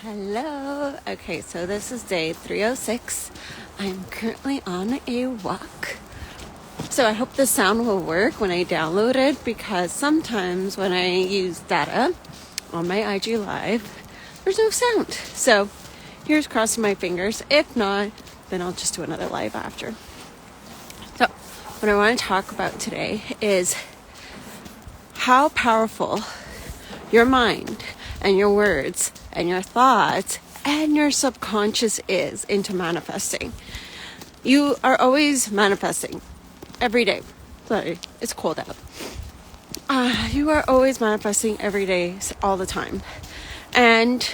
Hello. Okay, so this is day 306. I'm currently on a walk. So I hope the sound will work when I download it, because sometimes when I use data on my IG Live, there's no sound. So here's crossing my fingers. If not, then I'll just do another live after. So what I want to talk about today is how powerful your mind and your words and your thoughts and your subconscious is into manifesting. You are always manifesting every day. Sorry, it's cold out. You are always manifesting every day, all the time. And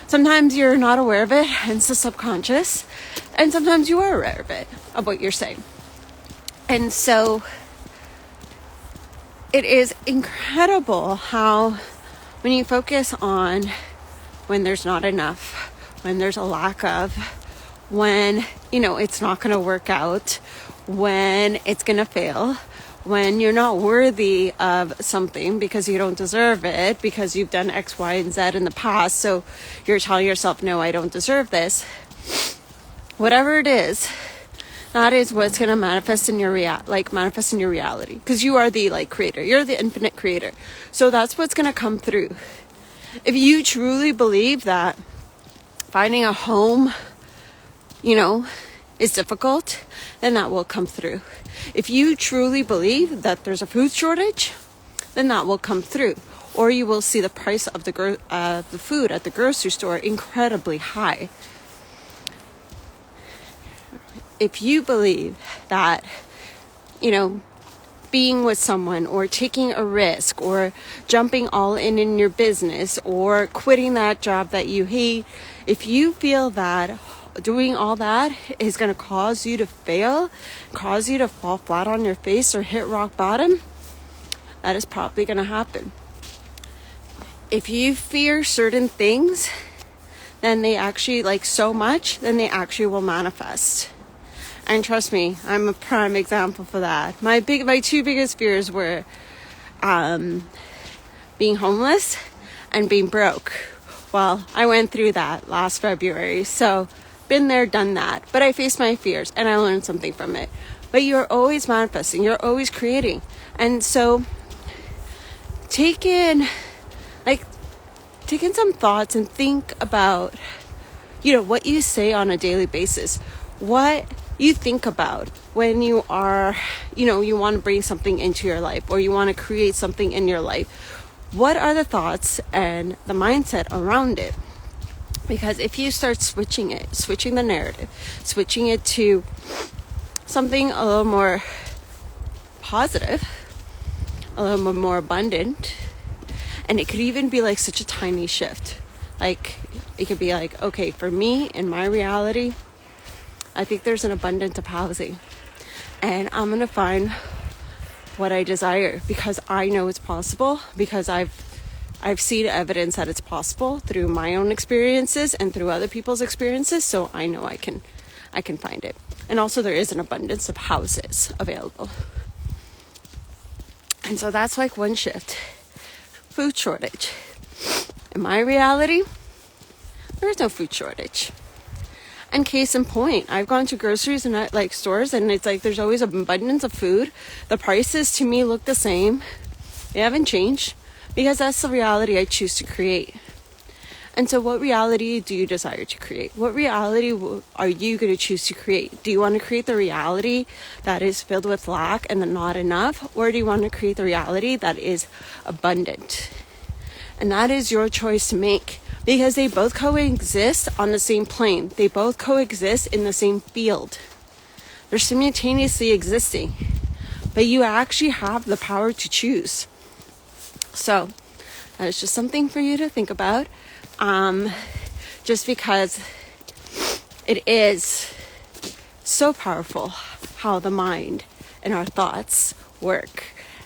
sometimes you're not aware of it, hence the subconscious. And sometimes you are aware of it, of what you're saying. And so it is incredible how when you focus on when there's not enough, when there's a lack of, when, it's not going to work out, when it's going to fail, when you're not worthy of something because you don't deserve it, because you've done X, Y, and Z in the past. So you're telling yourself, no, I don't deserve this. Whatever it is, that is what's going to manifest in your reality, because you are the creator. You're the infinite creator. So that's what's going to come through. If you truly believe that finding a home, is difficult, then that will come through. If you truly believe that there's a food shortage, then that will come through. Or you will see the price of the food at the grocery store incredibly high. If you believe that, being with someone or taking a risk or jumping all in your business or quitting that job that you hate, if you feel that doing all that is going to cause you to fail, cause you to fall flat on your face or hit rock bottom, that is probably going to happen. If you fear certain things, then they actually then they actually will manifest. And trust me, I'm a prime example for that. My two biggest fears were being homeless and being broke. Well, I went through that last February. So, been there, done that. But I faced my fears and I learned something from it. But you're always manifesting. You're always creating. And so, take in some thoughts and think about, what you say on a daily basis. What you think about when you are, you want to bring something into your life or you want to create something in your life. What are the thoughts and the mindset around it? Because if you start switching the narrative, switching it to something a little more positive, a little bit more abundant, and it could even be such a tiny shift. It could be okay, for me, in my reality, I think there's an abundance of housing, and I'm going to find what I desire because I know it's possible, because I've seen evidence that it's possible through my own experiences and through other people's experiences. So I know I can find it. And also there is an abundance of houses available. And so that's one shift. Food shortage. In my reality, there is no food shortage. And case in point, I've gone to groceries and stores, and it's there's always an abundance of food. The prices to me look the same. They haven't changed, because that's the reality I choose to create. And so what reality do you desire to create? What reality are you going to choose to create? Do you want to create the reality that is filled with lack and not enough? Or do you want to create the reality that is abundant? And that is your choice to make. Because they both coexist on the same plane. They both coexist in the same field. They're simultaneously existing. But you actually have the power to choose. So, that is just something for you to think about. Just because it is so powerful how the mind and our thoughts work.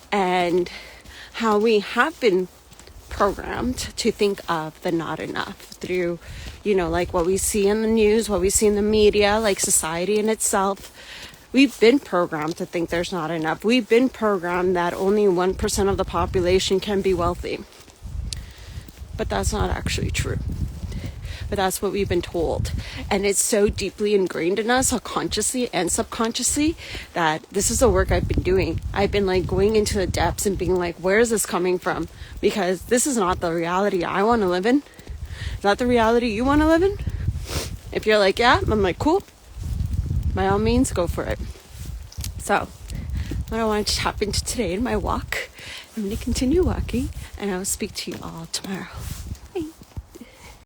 And how we have been programmed to think of the not enough through, what we see in the news, what we see in the media, society in itself. We've been programmed to think there's not enough. We've been programmed that only 1% of the population can be wealthy. But that's not actually true. but that's what we've been told. And it's so deeply ingrained in us, consciously and subconsciously, that this is the work I've been doing. I've been like going into the depths and being like, where is this coming from? Because this is not the reality I want to live in. Is that the reality you want to live in? If you're like, yeah, I'm like, cool. By all means, go for it. So, what I wanted to tap into today in my walk, I'm going to continue walking, and I will speak to you all tomorrow.